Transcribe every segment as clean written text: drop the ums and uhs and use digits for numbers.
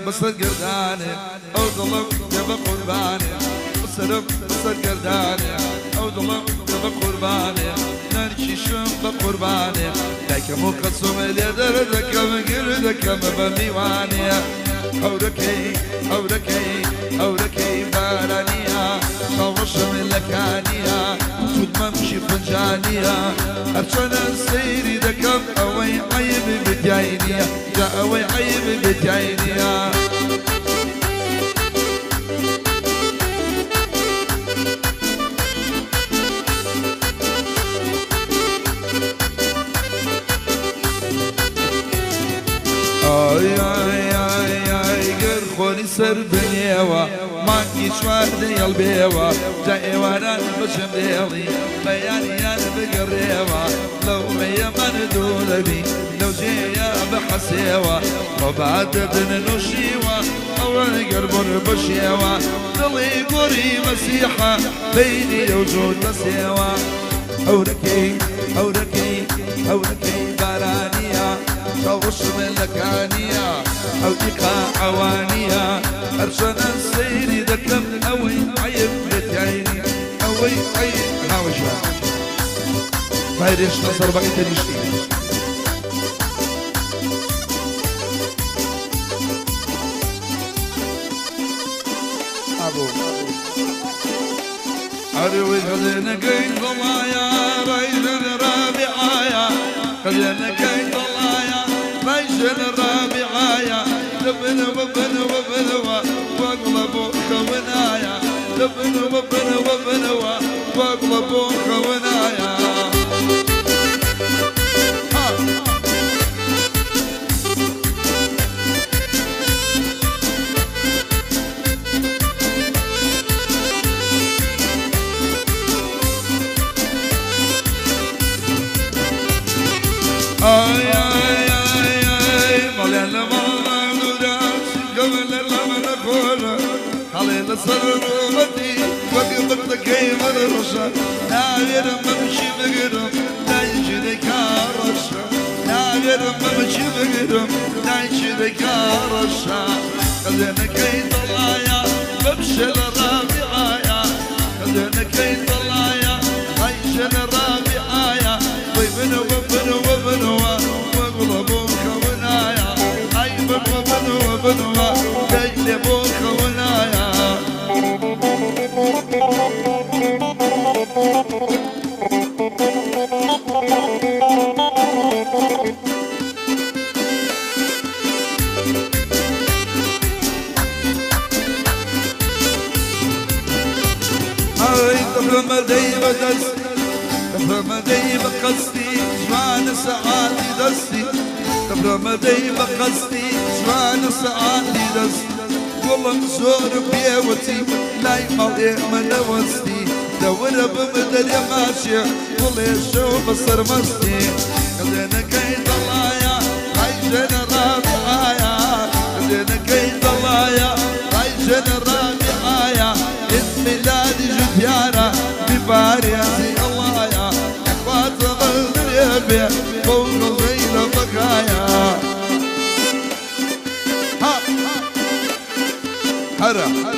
بصر قرداني أو ظلم يبقى قرباني بصر قرداني أو ظلم يبقى قرباني نرشي شم بقرباني لك مقسم لدردك مقردك مبنيواني أوركي بارانية شوش من لكانية تود ممشي فنجانية أرشنا السيري دكم أوي عيب بدياينية جا أوي عيب بدياينية خوني سر بنيوة مانكي شوارد البيوة جاي وانا بشم ديلي بياني انا بقريوة لو ميا من دولبي لو جيا بحسيوة وبعد بن نشيوة او قرب بشيوة ضلي قري مسيحة بيني وجود مسيوة أوركي بارانية شوش من لكانية أو دقاء عوانية أرشنا السيري دكم أوي عيب بتعيني أوي عيب هاوشها فايرش نصر بقيت نشتي أبو أروي غزينا قيد ضلايا ريزن رابعايا غزينا قيد ضلايا ريزن رابعايا لبن وبن واقلبوا خوانايا لبن وبن واقلبوا خوانايا خلينا صرفتي وقفتك كيف الرشا ناوير ممشي بقرم لا يجري كارشا ناوير ممشي بقرم لا يجري كارشا خلينا كي طلايا بمشي الرابعايا خلينا كي طلايا عيش الرابعايا ويبن واغلبوا كونايا عيب وبن كيلبوا كونايا رمدي بقصدي جوان سعادي دستي رمدي بقصدي جوان سعادي دستي والله مزور بيوتي لا يمضي من وسطي دور بمدر يا ماشي والله شو بصر مستي خلينا كي ضلايا عيشنا رابعايا خلينا كي ضلايا عيشنا رابعايا اسم ميلادي جديانا ببارياتي الله يا اخوات ظل فوق الليل بقايا هرا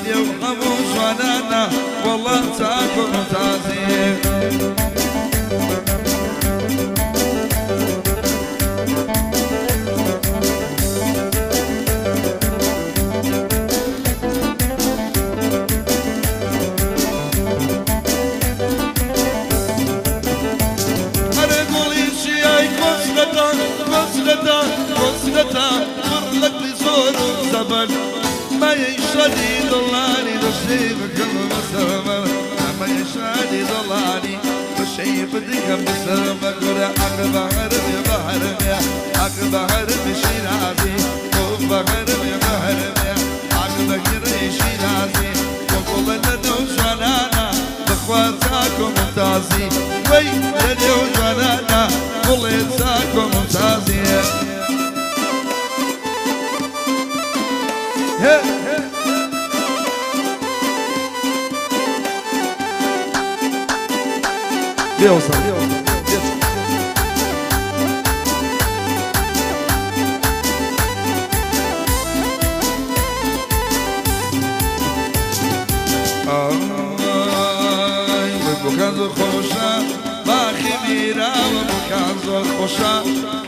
اليوم خموس ونانا والله تاكل ممتازين أنا قولي شيء وصلتا مرلك لزور زبل ما يشادي ضلاني نصيبك مسامة ما يشادي ضلاني والشيء بدك مسامة قول حق بحر يا بحر يا حق بحر بشيرازي فوق بحر يا بحر يا حق بحر شيرازي بيوصل بكان زور خوشا باخي ميرا وبكان زور خوشا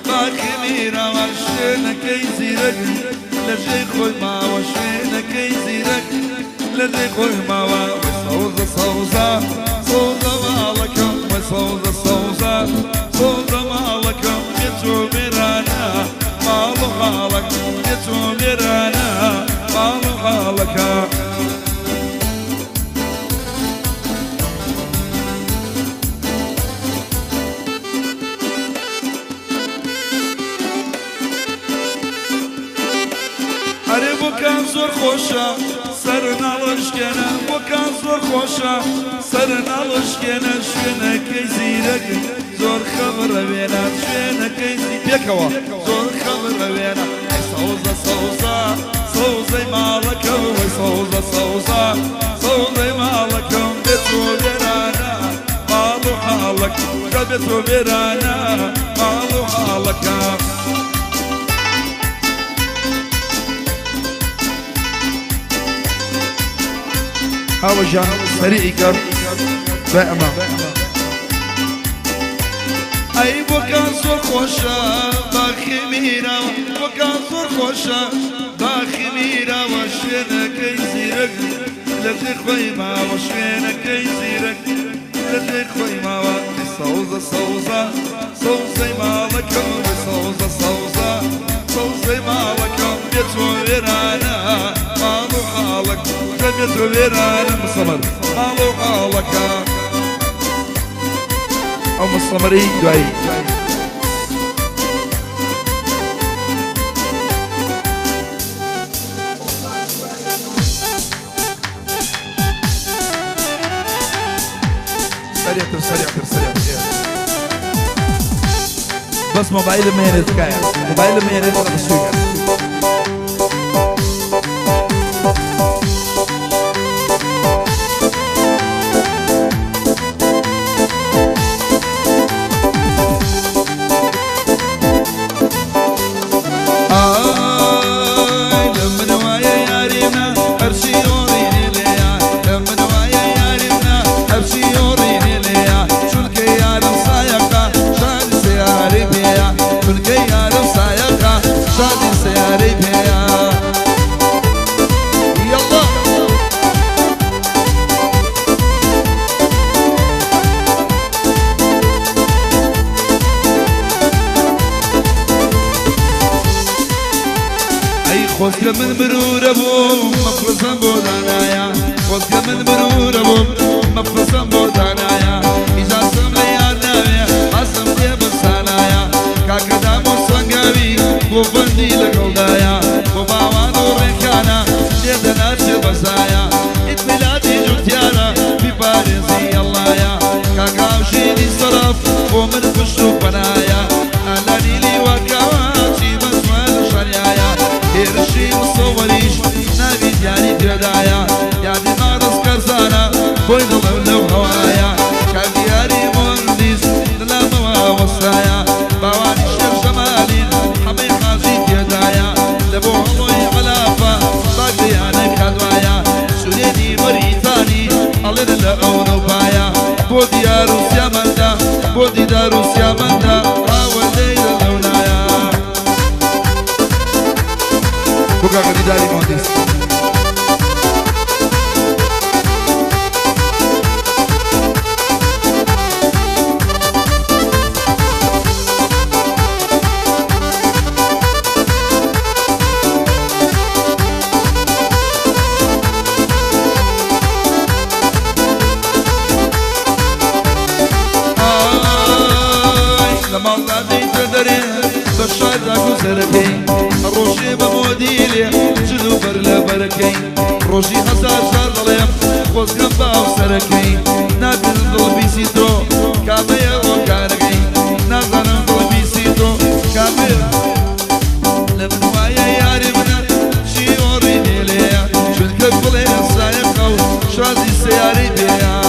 باخي ميرا وشينك يزيرك لجي خوي ما وشينك يزيرك لجي خوي ما وصوزة صوزة صوزة مالكم وصوزة صوزة صوزة مالكم يتو ميرانا مالو حالك يتو ميرانا مالو حالك بكان زور خوشا سرنا لشكنا بكان زور خوشا سرنا لشكنا شوينك يزيرك زور خبر بينا شوينك يزيرك زور خبر بينا صوزة صوزة صوزة مالك صوزة صوزة صوزة مالك بيتو بيرانا مالو حالك بيتو بيرانا مالو حالك هاوجا سريع كر بأما أي بكان زور خوشا باخي ميرا بكان زور خوشا باخي ميرا وشينك يزيرك لدي خويما وشينك يزيرك لدي خويما صوزة صوزة صوزة مالك صوزة صوزة صوزة مالك بيتو بيرانا مالو حالك بيتو بيرانا مصمر مالو حالك أو مصمري دعي سريع بس موبايل مهنة كايا موبايل مهنة ولا بسويك خوزك من برور ابو مفرسا بودانايا خوزك من برور ابو مفرسا بودانايا إذا سمي عداوية حسم دي بسانايا كاكدا مصنقاوي وفندي لقلدايا وباوانو ريكانا ديدنا بسايا اتملاتي جوتيانا في باريزي الله يا كاكاوشيني صرف ومن فشو بنايا ألاني لي وكاواتي مسوال شريايا هيرشي مصوريش نبي دياني جدايا يعني ما رزق كرسانا بوي ضلو هوايا كافياري مهندس لما وصايا باواني الشيخ جمالي حبي خازي جدايا لبو هلوي علافة باقي انا كدوايا سوريني مريتاني الله لأونو بايا بودي عروس يا مندا بودي داروس يا مندا راول ليل اللونايا بوكا غداري مهندس روشي بموديلي جلو برلا بركي روشي حسار شار ظليم خوز قنبا وسركي نابل ضلبي سيترو كامية وكاركي نازانا ضلبي سيترو كامية لمن وايا ياري منا شي وريني ليا شون كفلي السايقة وشازي سياري بيا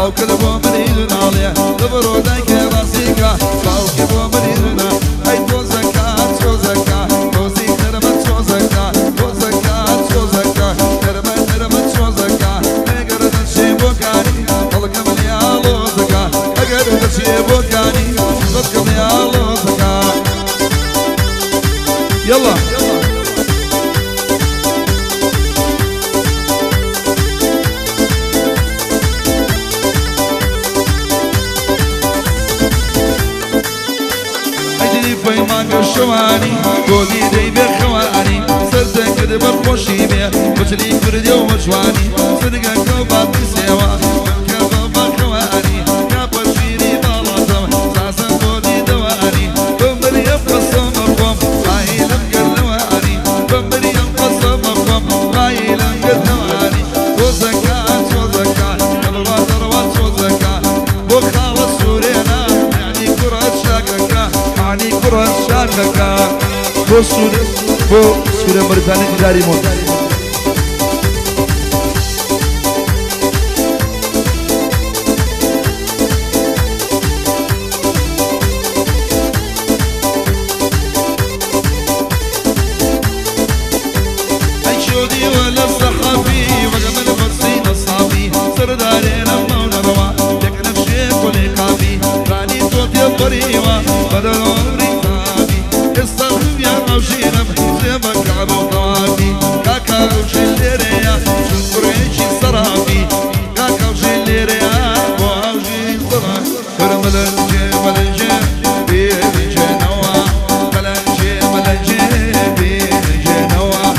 باوكل بو مريد ناليا دبرو دايك راسيكا باوكل بو مريد نا اي توزكا توزكا توزي كرمت توزكا توزكا توزكا كرمت توزكا اگر دشي بوكاني طلق مليا لوزكا اگر دشي بوكاني طلق مليا لوزكا يلا شواني قولي دي بخواني سرتك كده بخوشي بيه وجلي كردي ومجواني صدقك وباطي سوا كبابا خواني كابا شيري بالاطم ساسا قولي دواني بمبري يفقصم أفهم غايلم قلواني بمبري يفقصم أفهم غايلم قلواني وزكا وزكا كبابا دروات وزكا بخالص سورينا يعني كرة شاككا يعني كرة شاككا بو سورة مرتاني جاري مون أيشودي ولا الصحابي وجمال فرسين الصحابي سردارينا مونا روا يكنف شيخ ولقابي راني صوت يبريوا بدروري استغرب يا موشينم زيبك عبو طوافي كاكا وشليريا شنقريشي صرافي كاكا وشليريا وعوشي صرافي كرملنجي ملنجي بيرجي نوا ملنجي ملنجي بيرجي نوا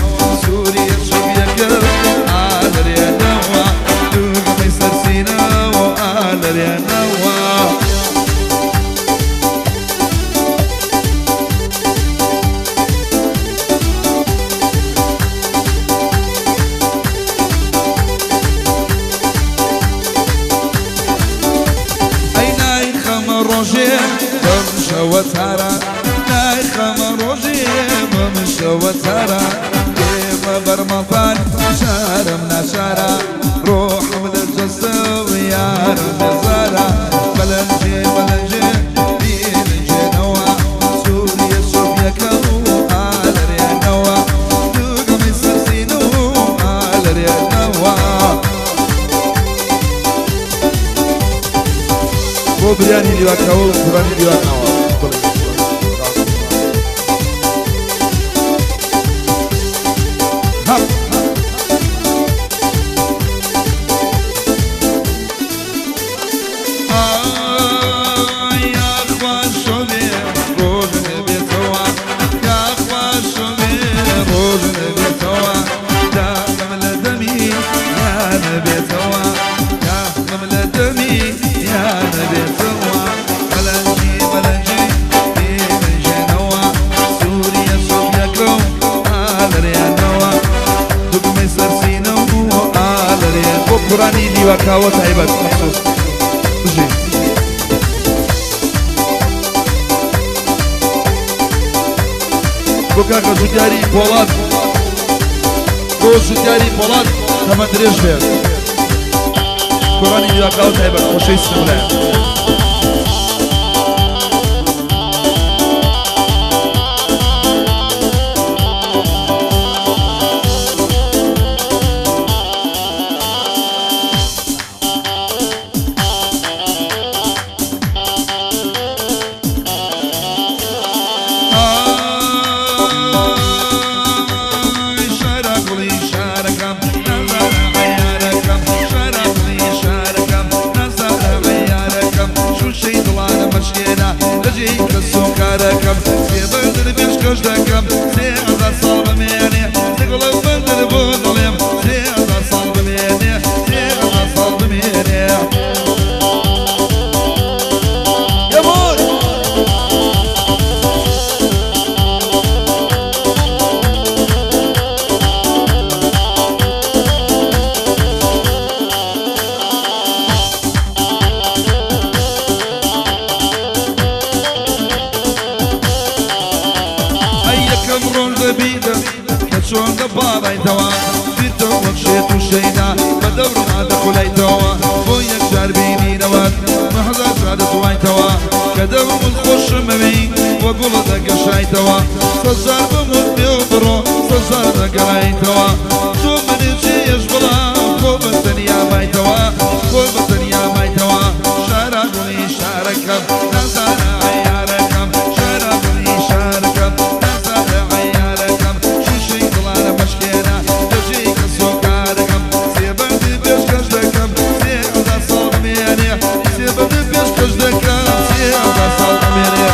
سوريا شبيا كرم آلر يا نوا دوغ ميسر سينا وآلر يا نوا وتارا ناي خمر وجيم مش وتارا كيما برمضان شارم نشارا روح من الجسم يا رمزارا بلنجي بلنجي بيلنجي نوا سوريا سوريا كو آلر يا نوا دوغ مصر سينو آلر يا نوا بو برياني ديوا كو براني ديوا نوا قراني دي وكاوة هيبت مخصوص وجي بوكاكا جداري بولاد بو جداري بولاد كما دريش بيت قراني دي وكاوة هيبت خوشي السملاء شون دبابي توا فيتو وخشيت وشينا بدور ما دخلي توا وياك شاربيني سجار بموت بيوبرو سجار نقرأيتوا تو من جيش بلا خوب الدنيا مايتوا خوب الدنيا مايتوا شاركني شاركم نزار عياركم شاركني شاركم نزار عياركم شو شي ضلال مشكينا تجيك سوكاركم سيبت بيش كجدكم سيبت صوت ميري سيبت بيش كجدكم سيبت صوت ميري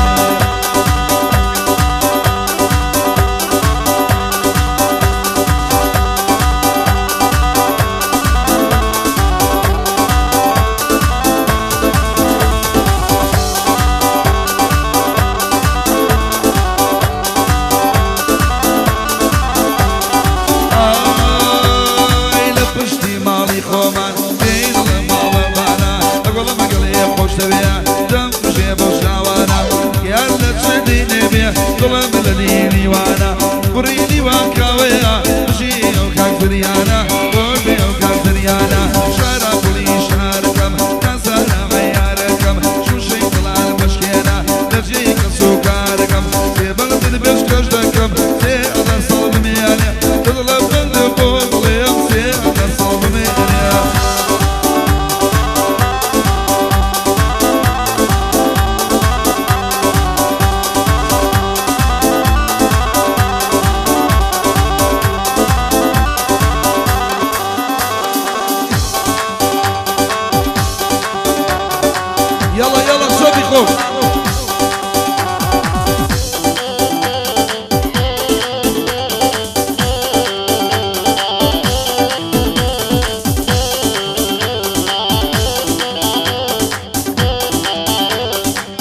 ظلم لنيني وانا بريني وكاويا بجي وكاك فريانا قلبي وكاك فريانا شارك لي شاركم نزل عياركم شو شي طلع المشكينا نجيك سوكاركم في بلد البيش كجدكم في أغر صلب مياني تطلب بالبوض ليم في أغر صلب مياني يلا يلا صوبي خوف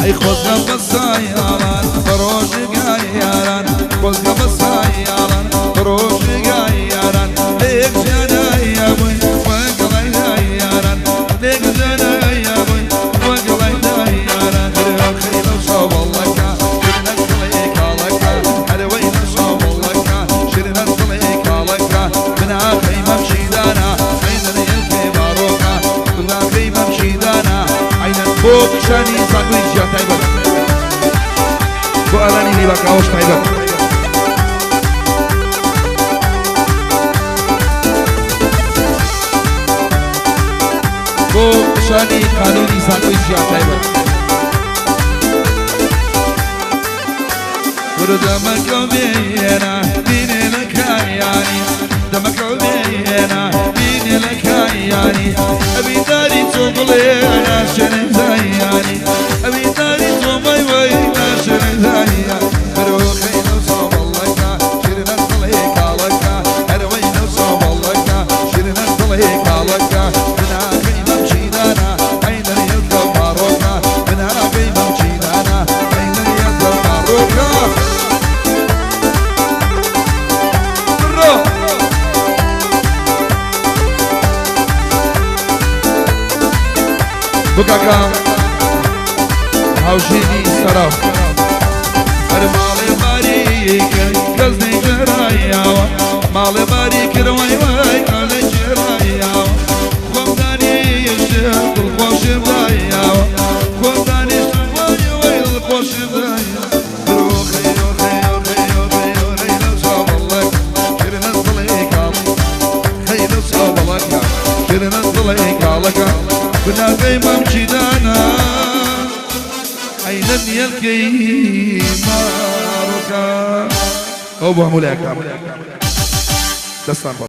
اي خوزقا بالسياران بروش قاياران خوزقا بالسياران بروش قاياران ليك جانا يا بوي وقلي داياران ليك جانا يا بوي وقلي داياران خيل وصوب اللكا شرنا الطليق لكا حلوين صوب اللكا شرنا الطليق لكا من اخي ممشي دانا عين اليلكي باروكا من اخي ممشي دانا عين الفوق شاني ساكوين جا تايبر بو ألاني لي باكاوش تايبر بو شاني قانوني ساكوين جا تايبر ودمك وبينا بيني لك يعني دمك وبينا بيني لك يعني أبي داري تقولي أنا شني زياني أبي داري تقولي أنا شني زياني بروحي نصوب اللكا شرنا الطليق لكا أروي نصوب اللكا شرنا الطليق لكا من أخي ممشي دانا عين اليد باروكا من أخي ممشي دانا عين اليد باروكا بكاكا هاوشيني صرف مالي باريك قصدي جرايا مالي باريك روي واي قصدي جرايا خمداني الشهد الخوش بدايا خمداني الشهد واي الخوش بدايا روخي روخي روخي روخي روخي نصوب اللك شرنا الطليق خيل صوب لك شرنا الطليق لك بنا قيمة مشيدانا عينا يلقي ماركا أبو ملاك دستان